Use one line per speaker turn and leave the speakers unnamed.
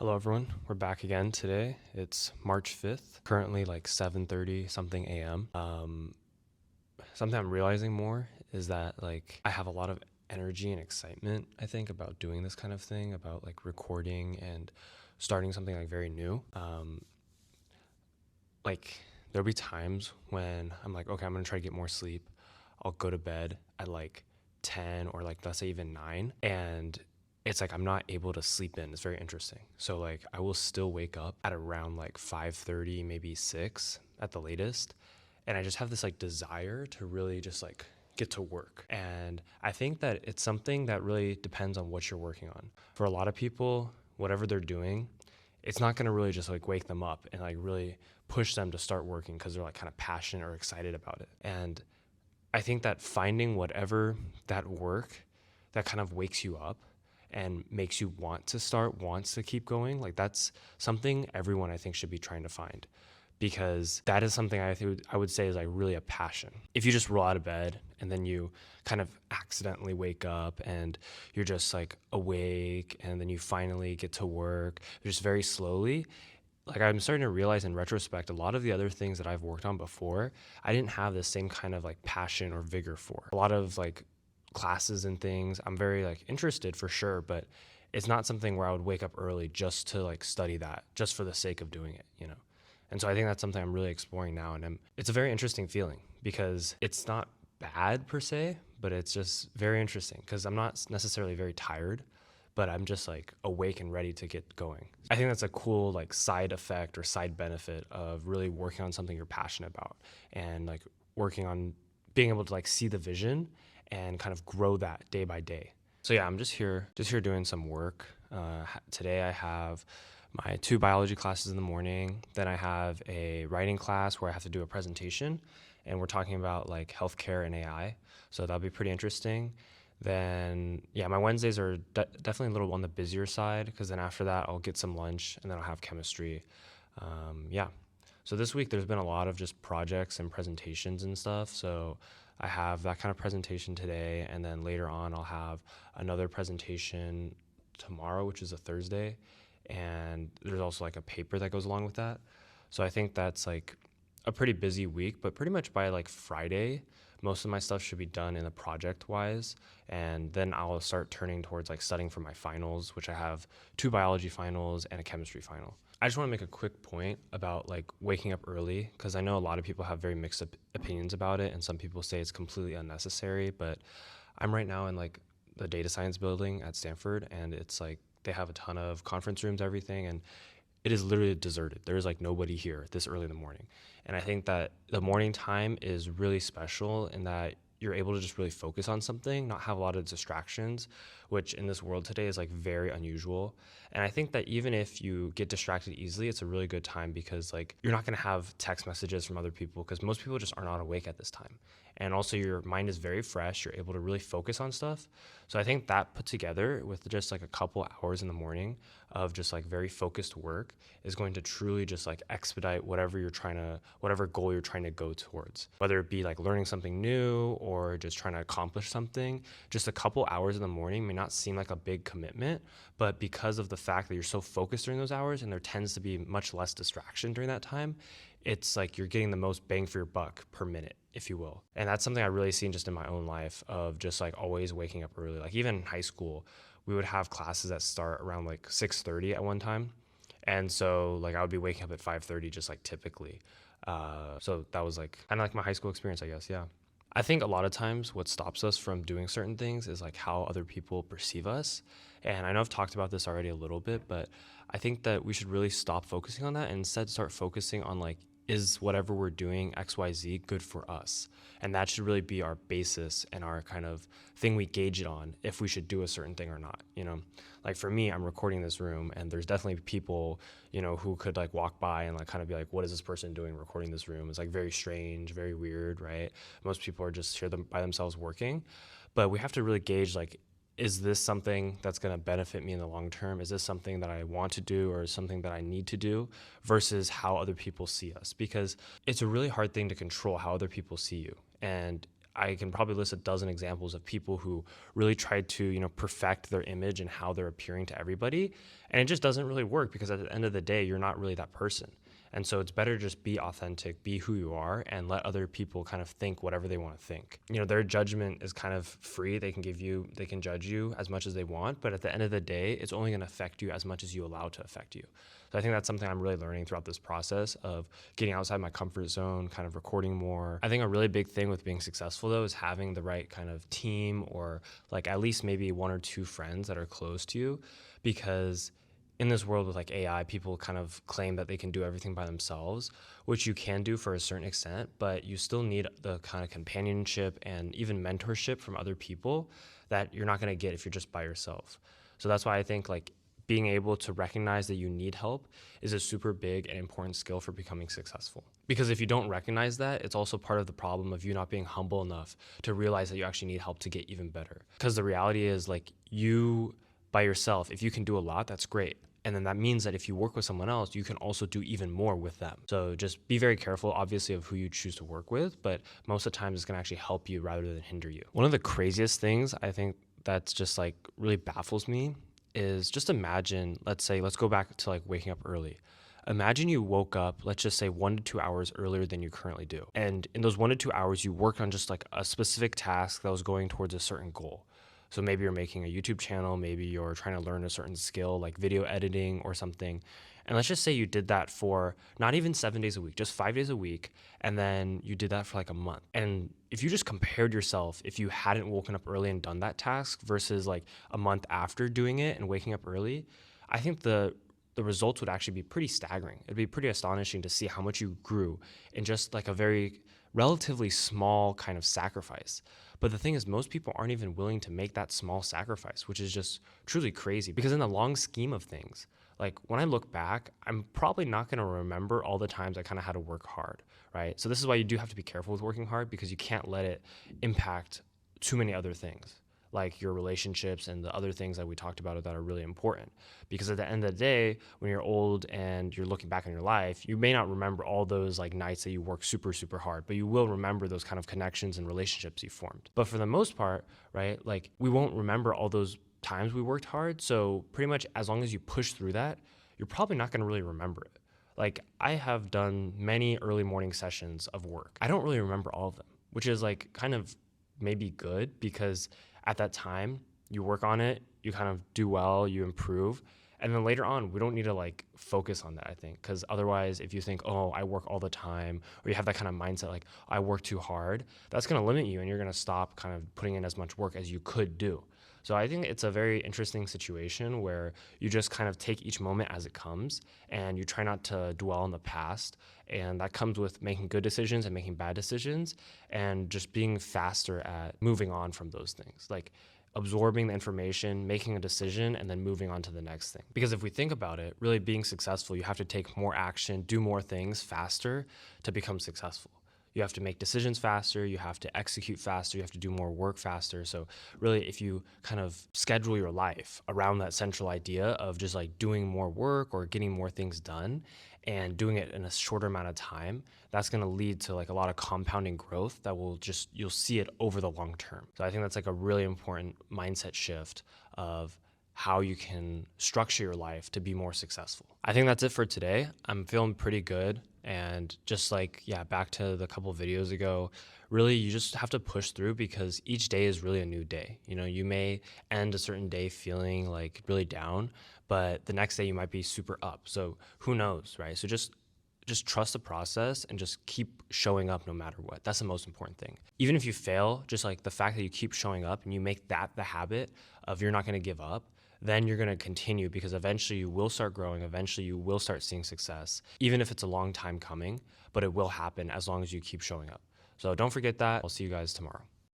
Hello everyone, we're back again today. It's March 5th, currently like 7:30 something a.m. Something I'm realizing more is that like I have a lot of energy and excitement, I think, about doing this kind of thing, about like recording and starting something like very new. Like there'll be times when I'm like, okay, I'm gonna try to get more sleep. I'll go to bed at like 10 or like let's say even 9, and it's like I'm not able to sleep in. It's very interesting. So like I will still wake up at around like 5:30, maybe 6 at the latest, and I just have this like desire to really just like get to work. And I think that it's something that really depends on what you're working on. For a lot of people, whatever they're doing, it's not going to really just like wake them up and like really push them to start working because they're like kind of passionate or excited about it. And I think that finding whatever that work that kind of wakes you up and makes you want to start, wants to keep going, like that's something everyone I think should be trying to find, because that is something I would say is like really a passion. If you just roll out of bed and then you kind of accidentally wake up and you're just like awake and then you finally get to work just very slowly, like I'm starting to realize in retrospect, a lot of the other things that I've worked on before, I didn't have the same kind of like passion or vigor for. A lot of like classes and things, I'm very like interested for sure, but it's not something where I would wake up early just to like study that, just for the sake of doing it. And so I think that's something I'm really exploring now. And it's a very interesting feeling because it's not bad per se, but it's just very interesting because I'm not necessarily very tired, but I'm just like awake and ready to get going. I think that's a cool like side effect or side benefit of really working on something you're passionate about and like working on being able to like see the vision and kind of grow that day by day. So yeah, I'm just here doing some work. Today I have my 2 biology classes in the morning. Then I have a writing class where I have to do a presentation, and we're talking about like healthcare and AI. So that'll be pretty interesting. Then yeah, my Wednesdays are definitely a little on the busier side because then after that I'll get some lunch and then I'll have chemistry. Yeah. So this week there's been a lot of just projects and presentations and stuff. So I have that kind of presentation today, and then later on I'll have another presentation tomorrow, which is a Thursday, and there's also like a paper that goes along with that. So I think that's like a pretty busy week, but pretty much by like Friday, most of my stuff should be done in the project wise, and then I'll start turning towards like studying for my finals, which I have 2 biology finals and a chemistry final. I just want to make a quick point about like waking up early because I know a lot of people have very mixed opinions about it, and some people say it's completely unnecessary. But I'm right now in like the data science building at Stanford, and it's like they have a ton of conference rooms, everything, and it is literally deserted. There is like nobody here this early in the morning. And I think that the morning time is really special in that you're able to just really focus on something, not have a lot of distractions, which in this world today is like very unusual. And I think that even if you get distracted easily, it's a really good time because like you're not going to have text messages from other people because most people just are not awake at this time. And also your mind is very fresh. You're able to really focus on stuff. So I think that put together with just like a couple hours in the morning of just like very focused work is going to truly just like expedite whatever goal you're trying to go towards, whether it be like learning something new or just trying to accomplish something. Just a couple hours in the morning may not seem like a big commitment, but because of the fact that you're so focused during those hours and there tends to be much less distraction during that time, it's like you're getting the most bang for your buck per minute, if you will. And that's something I really seen just in my own life of just like always waking up early. Like even in high school, we would have classes that start around like 6:30 at one time. And so like I would be waking up at 5:30 just like typically. So that was like kind of like my high school experience, I guess. Yeah. I think a lot of times what stops us from doing certain things is like how other people perceive us. And I know I've talked about this already a little bit, but I think that we should really stop focusing on that and instead start focusing on like, is whatever we're doing XYZ good for us? And that should really be our basis and our kind of thing we gauge it on if we should do a certain thing or not. Like for me, I'm recording this room and there's definitely people, who could like walk by and like kind of be like, what is this person doing recording this room? It's like very strange, very weird, right? Most people are just here by themselves working, but we have to really gauge like, is this something that's going to benefit me in the long term? Is this something that I want to do or something that I need to do versus how other people see us? Because it's a really hard thing to control how other people see you. And I can probably list a dozen examples of people who really tried to, perfect their image and how they're appearing to everybody. And it just doesn't really work because at the end of the day, you're not really that person. And so it's better to just be authentic, be who you are, and let other people kind of think whatever they want to think. Their judgment is kind of free. They can judge you as much as they want, but at the end of the day, it's only going to affect you as much as you allow to affect you. So I think that's something I'm really learning throughout this process of getting outside my comfort zone, kind of recording more. I think a really big thing with being successful though is having the right kind of team, or like at least maybe one or two friends that are close to you, because in this world with like AI, people kind of claim that they can do everything by themselves, which you can do for a certain extent, but you still need the kind of companionship and even mentorship from other people that you're not going to get if you're just by yourself. So that's why I think like being able to recognize that you need help is a super big and important skill for becoming successful. Because if you don't recognize that, it's also part of the problem of you not being humble enough to realize that you actually need help to get even better. Because the reality is like you by yourself, if you can do a lot, that's great. And then that means that if you work with someone else, you can also do even more with them. So just be very careful, obviously, of who you choose to work with, but most of the time it's gonna actually help you rather than hinder you. One of the craziest things I think that's just like really baffles me is just imagine, let's go back to like waking up early. Imagine you woke up, let's just say 1 to 2 hours earlier than you currently do. And in those 1 to 2 hours, you worked on just like a specific task that was going towards a certain goal. So maybe you're making a YouTube channel, maybe you're trying to learn a certain skill like video editing or something. And let's just say you did that for not even 7 days a week, just 5 days a week. And then you did that for like a month. And if you just compared yourself, if you hadn't woken up early and done that task versus like a month after doing it and waking up early, I think the results would actually be pretty staggering. It'd be pretty astonishing to see how much you grew in just like a very relatively small kind of sacrifice. But the thing is, most people aren't even willing to make that small sacrifice, which is just truly crazy. Because in the long scheme of things, like when I look back, I'm probably not going to remember all the times I kind of had to work hard, right? So this is why you do have to be careful with working hard, because you can't let it impact too many other things, like your relationships and the other things that we talked about that are really important. Because at the end of the day, when you're old and you're looking back on your life, you may not remember all those like nights that you worked super, super hard, but you will remember those kind of connections and relationships you formed. But for the most part, right, like we won't remember all those times we worked hard. So pretty much as long as you push through that, you're probably not going to really remember it. Like I have done many early morning sessions of work. I don't really remember all of them, which is like kind of maybe good, because at that time you work on it, you kind of do well, you improve. And then later on, we don't need to like focus on that, I think, because otherwise if you think, oh, I work all the time, or you have that kind of mindset like I work too hard, that's going to limit you and you're going to stop kind of putting in as much work as you could do. So I think it's a very interesting situation where you just kind of take each moment as it comes and you try not to dwell on the past. And that comes with making good decisions and making bad decisions and just being faster at moving on from those things. Like absorbing the information, making a decision, and then moving on to the next thing. Because if we think about it, really being successful, you have to take more action, do more things faster to become successful. You have to make decisions faster, you have to execute faster, you have to do more work faster. So really, if you kind of schedule your life around that central idea of just like doing more work or getting more things done and doing it in a shorter amount of time, that's going to lead to like a lot of compounding growth that will just, you'll see it over the long term. So I think that's like a really important mindset shift of how you can structure your life to be more successful. I think that's it for today. I'm feeling pretty good. And just like, yeah, back to the couple of videos ago, really you just have to push through, because each day is really a new day. You know, you may end a certain day feeling like really down, but the next day you might be super up. So who knows, right? So just trust the process and just keep showing up no matter what. That's the most important thing. Even if you fail, just like the fact that you keep showing up and you make that the habit of you're not going to give up, then you're going to continue, because eventually you will start growing. Eventually you will start seeing success, even if it's a long time coming, but it will happen as long as you keep showing up. So don't forget that. I'll see you guys tomorrow.